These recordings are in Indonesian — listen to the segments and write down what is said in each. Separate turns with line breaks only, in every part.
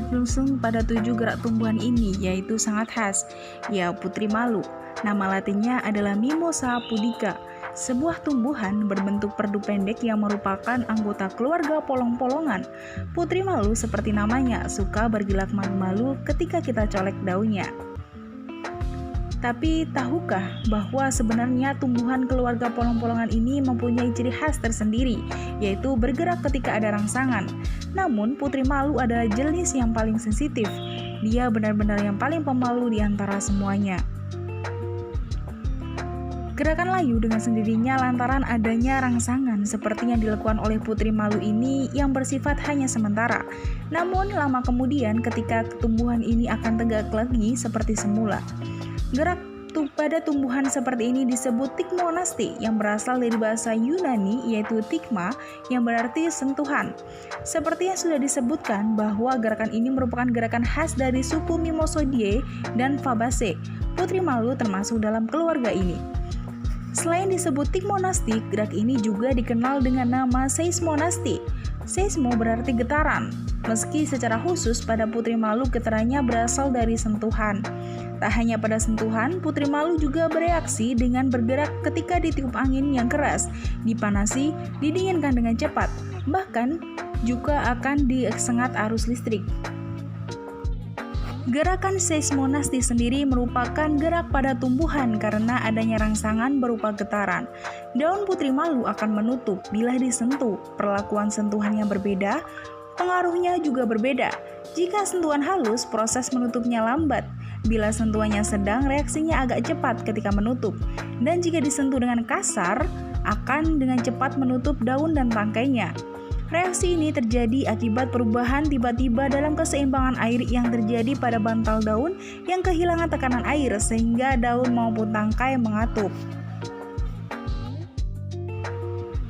terusung pada 7 gerak tumbuhan ini, yaitu sangat khas, ya putri malu. Nama latinnya adalah Mimosa pudica, sebuah tumbuhan berbentuk perdu pendek yang merupakan anggota keluarga polong-polongan. Putri malu seperti namanya, suka bergelak malu-malu ketika kita colek daunnya. Tapi tahukah bahwa sebenarnya tumbuhan keluarga polong-polongan ini mempunyai ciri khas tersendiri, yaitu bergerak ketika ada rangsangan. Namun putri malu adalah jenis yang paling sensitif. Dia benar-benar yang paling pemalu di antara semuanya. Gerakan layu dengan sendirinya lantaran adanya rangsangan seperti yang dilakukan oleh putri malu ini yang bersifat hanya sementara. Namun lama kemudian ketika tumbuhan ini akan tegak lagi seperti semula. Gerak pada tumbuhan seperti ini disebut tikmonasti yang berasal dari bahasa Yunani yaitu tikma yang berarti sentuhan. Seperti yang sudah disebutkan bahwa gerakan ini merupakan gerakan khas dari suku Mimosodiae dan Fabaceae. Putri malu termasuk dalam keluarga ini. Selain disebut tikmonasti, gerak ini juga dikenal dengan nama seismonasti. Seismo berarti getaran. Meski secara khusus pada putri malu getarannya berasal dari sentuhan. Tak hanya pada sentuhan, putri malu juga bereaksi dengan bergerak ketika ditiup angin yang keras, dipanasi, didinginkan dengan cepat, bahkan juga akan disengat arus listrik. Gerakan seismonasti sendiri merupakan gerak pada tumbuhan karena adanya rangsangan berupa getaran. Daun putri malu akan menutup bila disentuh. Perlakuan sentuhan yang berbeda, pengaruhnya juga berbeda. Jika sentuhan halus, proses menutupnya lambat. Bila sentuhannya sedang, reaksinya agak cepat ketika menutup. Dan jika disentuh dengan kasar, akan dengan cepat menutup daun dan tangkainya. Reaksi ini terjadi akibat perubahan tiba-tiba dalam keseimbangan air yang terjadi pada bantal daun yang kehilangan tekanan air sehingga daun maupun tangkai mengatup.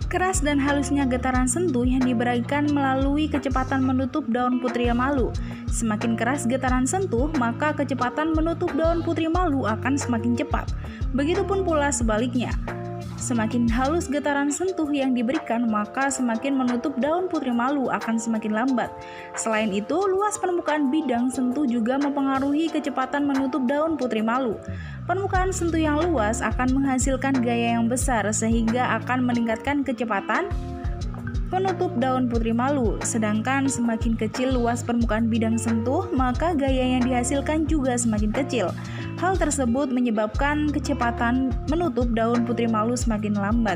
Keras dan halusnya getaran sentuh yang diberikan melalui kecepatan menutup daun putri malu. Semakin keras getaran sentuh, maka kecepatan menutup daun putri malu akan semakin cepat. Begitupun pula sebaliknya. Semakin halus getaran sentuh yang diberikan, maka semakin menutup daun putri malu akan semakin lambat. Selain itu, luas permukaan bidang sentuh juga mempengaruhi kecepatan menutup daun putri malu. Permukaan sentuh yang luas akan menghasilkan gaya yang besar sehingga akan meningkatkan kecepatan penutup daun putri malu. Sedangkan semakin kecil luas permukaan bidang sentuh, maka gaya yang dihasilkan juga semakin kecil. Hal tersebut menyebabkan kecepatan menutup daun putri malu semakin lambat.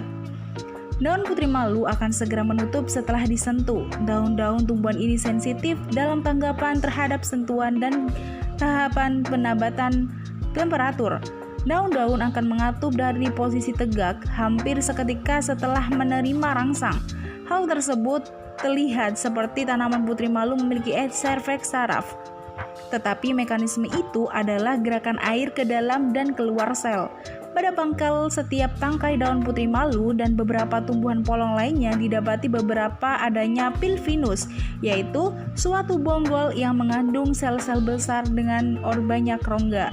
Daun putri malu akan segera menutup setelah disentuh. Daun-daun tumbuhan ini sensitif dalam tanggapan terhadap sentuhan dan tahapan penambatan temperatur. Daun-daun akan mengatup dari posisi tegak hampir seketika setelah menerima rangsang. Hal tersebut terlihat seperti tanaman putri malu memiliki cervix saraf. Tetapi mekanisme itu adalah gerakan air ke dalam dan keluar sel. Pada pangkal setiap tangkai daun putri malu dan beberapa tumbuhan polong lainnya didapati beberapa adanya pilvinus, yaitu suatu bonggol yang mengandung sel-sel besar dengan banyak rongga.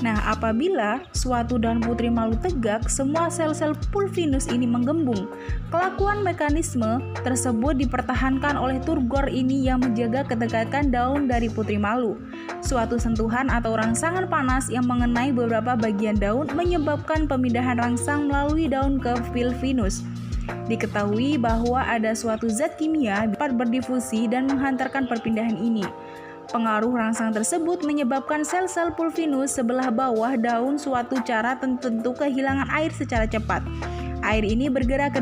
Nah, apabila suatu daun putri malu tegak, semua sel-sel pulvinus ini menggembung. Kelakuan mekanisme tersebut dipertahankan oleh turgor ini yang menjaga ketegakan daun dari putri malu. Suatu sentuhan atau rangsangan panas yang mengenai beberapa bagian daun menyebabkan pemindahan rangsang melalui daun ke pulvinus. Diketahui bahwa ada suatu zat kimia dapat berdifusi dan menghantarkan perpindahan ini. Pengaruh rangsang tersebut menyebabkan sel-sel pulvinus sebelah bawah daun suatu cara tertentu kehilangan air secara cepat. Air ini bergerak ke